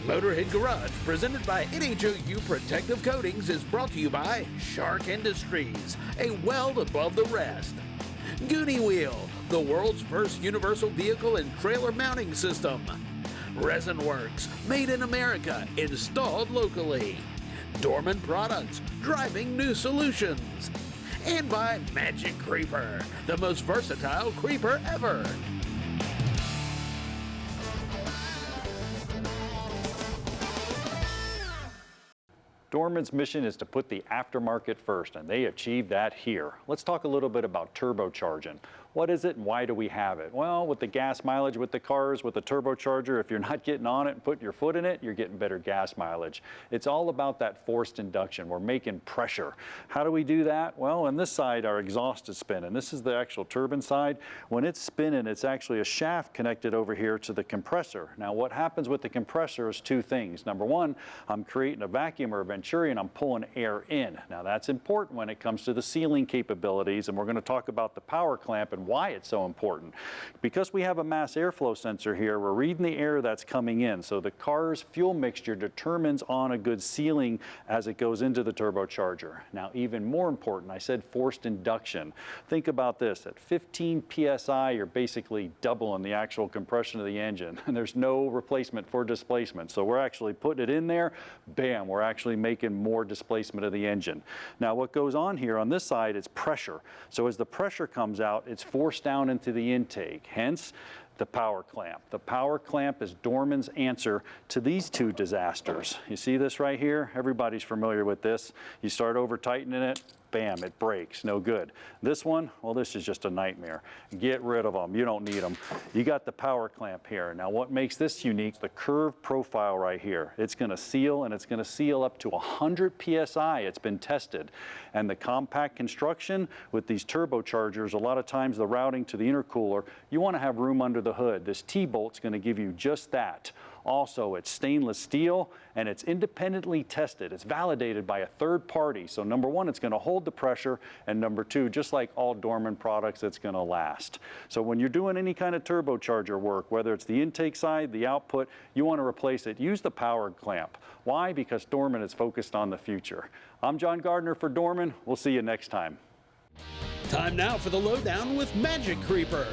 Motorhead Garage, presented by NHOU Protective Coatings, is brought to you by Shark Industries, a weld above the rest. Goonie Wheel, the world's first universal vehicle and trailer mounting system. Resin Works, made in America, installed locally. Dorman Products, driving new solutions. And by Magic Creeper, the most versatile creeper ever. Dorman's mission is to put the aftermarket first, and they achieve that here. Let's talk a little bit about turbocharging. What is it and why do we have it? Well, with the gas mileage with the cars, with the turbocharger, if you're not getting on it and putting your foot in it, you're getting better gas mileage. It's all about that forced induction. We're making pressure. How do we do that? Well, on this side, our exhaust is spinning. This is the actual turbine side. When it's spinning, it's actually a shaft connected over here to the compressor. Now, what happens with the compressor is two things. Number one, I'm creating a vacuum or a venturi and I'm pulling air in. Now, that's important when it comes to the sealing capabilities, and we're going to talk about the power clamp and why it's so important. Because we have a mass airflow sensor here, we're reading the air that's coming in. So the car's fuel mixture determines on a good sealing as it goes into the turbocharger. Now, even more important, I said forced induction. Think about this. At 15 PSI, you're basically doubling the actual compression of the engine. And there's no replacement for displacement. So we're actually putting it in there. Bam, we're actually making more displacement of the engine. Now, what goes on here on this side is pressure. So as the pressure comes out, it's forced down into the intake, hence the power clamp. The power clamp is Dorman's answer to these two disasters. You see this right here? Everybody's familiar with this. You start over tightening it, bam, it breaks, no good. This one, well, this is just a nightmare. Get rid of them, you don't need them. You got the power clamp here. Now what makes this unique, the curved profile right here. It's gonna seal, and it's gonna seal up to 100 PSI, it's been tested. And the compact construction with these turbochargers, a lot of times the routing to the intercooler, you wanna have room under the hood. This T-bolt's gonna give you just that. Also, it's stainless steel and it's independently tested. It's validated by a third party. So number one, it's going to hold the pressure, and number two, just like all Dorman products, it's going to last. So when you're doing any kind of turbocharger work, whether it's the intake side, the output, you want to replace it, use the power clamp. Why? Because Dorman is focused on the future. I'm John Gardner for Dorman. We'll see you next time. Time now for the lowdown with Magic Creeper.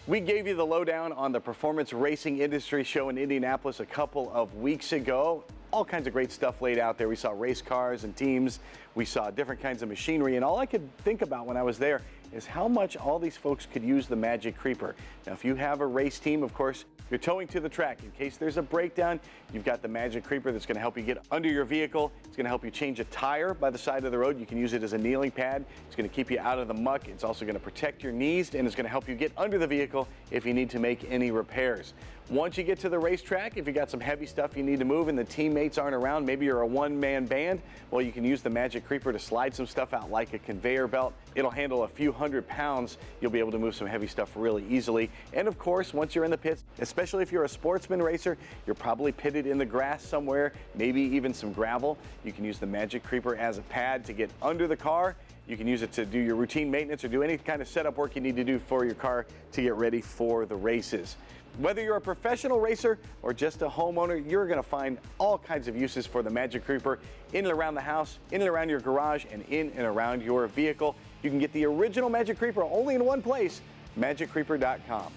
We gave you the lowdown on the Performance Racing Industry Show in Indianapolis a couple of weeks ago. All kinds of great stuff laid out there. We saw race cars and teams. We saw different kinds of machinery. And all I could think about when I was there is how much all these folks could use the Magic Creeper. Now, if you have a race team, of course, you're towing to the track. In case there's a breakdown, you've got the Magic Creeper that's going to help you get under your vehicle. It's going to help you change a tire by the side of the road. You can use it as a kneeling pad. It's going to keep you out of the muck. It's also going to protect your knees, and it's going to help you get under the vehicle if you need to make any repairs. Once you get to the racetrack, if you got some heavy stuff you need to move and the teammates aren't around, maybe you're a one-man band, well, you can use the Magic Creeper to slide some stuff out like a conveyor belt. It'll handle a few hundred pounds. You'll be able to move some heavy stuff really easily. And of course, once you're in the pits, especially if you're a sportsman racer, you're probably pitted in the grass somewhere, maybe even some gravel. You can use the Magic Creeper as a pad to get under the car. You can use it to do your routine maintenance or do any kind of setup work you need to do for your car to get ready for the races. Whether you're a professional racer or just a homeowner, you're going to find all kinds of uses for the Magic Creeper in and around the house, in and around your garage, and in and around your vehicle. You can get the original Magic Creeper only in one place, MagicCreeper.com.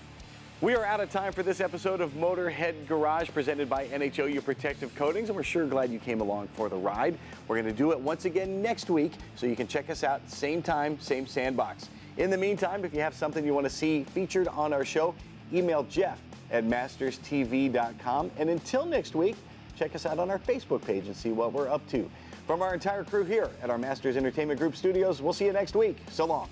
We are out of time for this episode of Motorhead Garage presented by NHOU Protective Coatings, and we're sure glad you came along for the ride. We're going to do it once again next week, so you can check us out same time, same sandbox. In the meantime, if you have something you want to see featured on our show, email Jeff@masterstv.com. And until next week, check us out on our Facebook page and see what we're up to. From our entire crew here at our Masters Entertainment Group studios, we'll see you next week. So long.